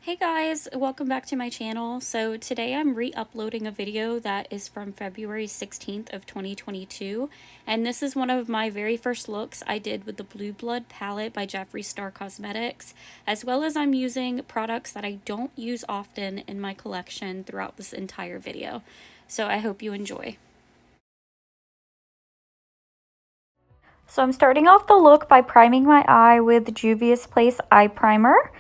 Hey guys, welcome back to my channel. So today I'm re-uploading a video that is from February 16th of 2022, and this is one of my very first looks I did with the Blue Blood palette by Jeffree Star Cosmetics, as well as I'm using products that I don't use often in my collection throughout this entire video. So I hope you enjoy. So I'm starting off the look by priming my eye with Juvia's Place Eye Primer.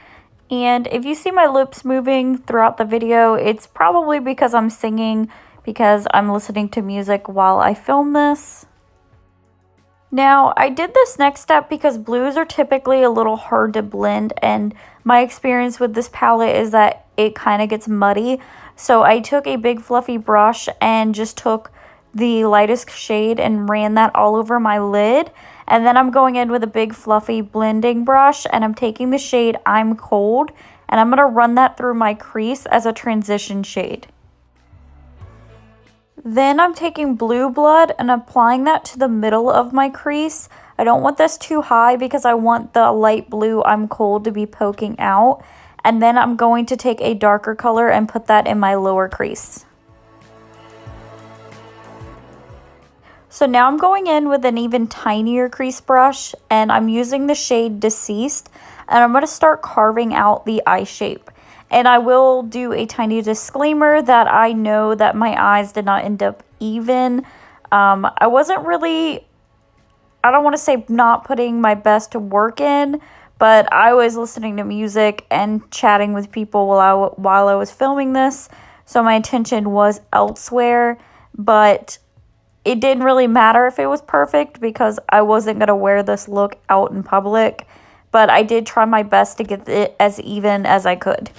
And if you see my lips moving throughout the video, it's probably because I'm singing, because I'm listening to music while I film this. Now, I did this next step because blues are typically a little hard to blend, and my experience with this palette is that it kind of gets muddy. So I took a big fluffy brush and just took the lightest shade and ran that all over my lid. And then I'm going in with a big fluffy blending brush and I'm taking the shade I'm Cold and I'm going to run that through my crease as a transition shade. Then I'm taking Blue Blood and applying that to the middle of my crease. I don't want this too high because I want the light blue I'm Cold to be poking out. And then I'm going to take a darker color and put that in my lower crease. So now I'm going in with an even tinier crease brush and I'm using the shade Deceased and I'm going to start carving out the eye shape. And I will do a tiny disclaimer that I know that my eyes did not end up even. I wasn't really, I don't want to say not putting my best work in, but I was listening to music and chatting with people while I was filming this. So my attention was elsewhere, but it didn't really matter if it was perfect because I wasn't going to wear this look out in public, but I did try my best to get it as even as I could.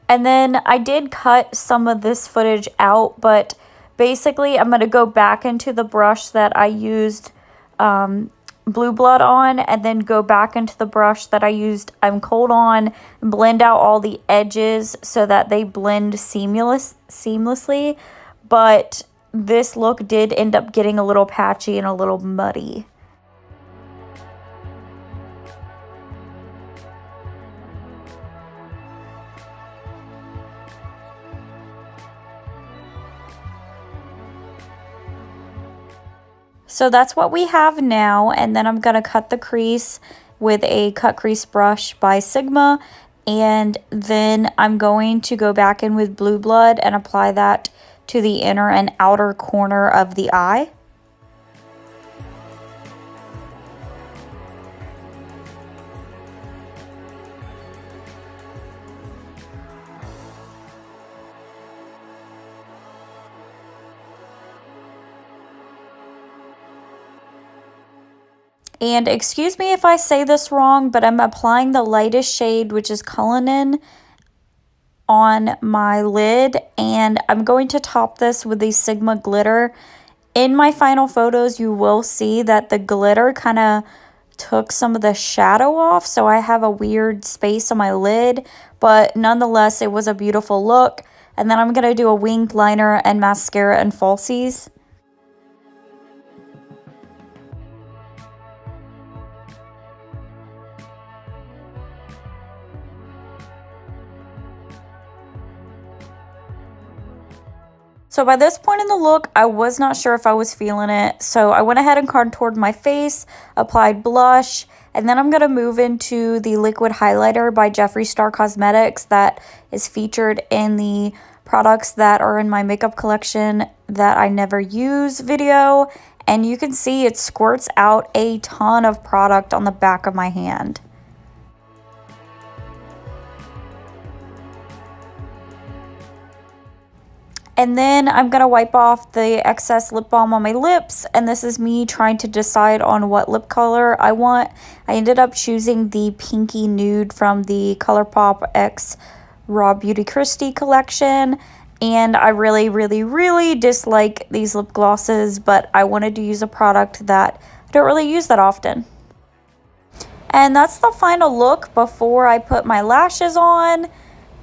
And then I did cut some of this footage out, but basically I'm going to go back into the brush that I used Blue Blood on and then go back into the brush that I used I'm Cold on and blend out all the edges so that they blend seamlessly, but this look did end up getting a little patchy and a little muddy. So that's what we have now, and then I'm going to cut the crease with a cut crease brush by Sigma, and then I'm going to go back in with Blue Blood and apply that to the inner and outer corner of the eye. And excuse me if I say this wrong, but I'm applying the lightest shade, which is Cullinan, on my lid, and I'm going to top this with the Sigma glitter. In my final photos, you will see that the glitter kind of took some of the shadow off, so I have a weird space on my lid, but nonetheless, it was a beautiful look. And then I'm going to do a winged liner and mascara and falsies. So by this point in the look, I was not sure if I was feeling it. So I went ahead and contoured my face, applied blush, and then I'm going to move into the liquid highlighter by Jeffree Star Cosmetics that is featured in the products that are in my makeup collection that I never use video. And you can see it squirts out a ton of product on the back of my hand. And then I'm going to wipe off the excess lip balm on my lips, and this is me trying to decide on what lip color I want. I ended up choosing the pinky nude from the ColourPop X Raw Beauty Kristi collection, and I really dislike these lip glosses, but I wanted to use a product that I don't really use that often. And that's the final look before I put my lashes on.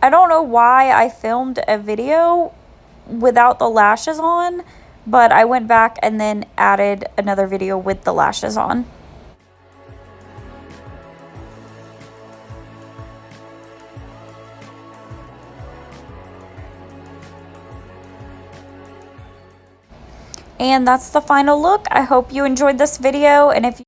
I don't know why I filmed a video without the lashes on, but I went back and then added another video with the lashes on. And that's the final look. I hope you enjoyed this video, and if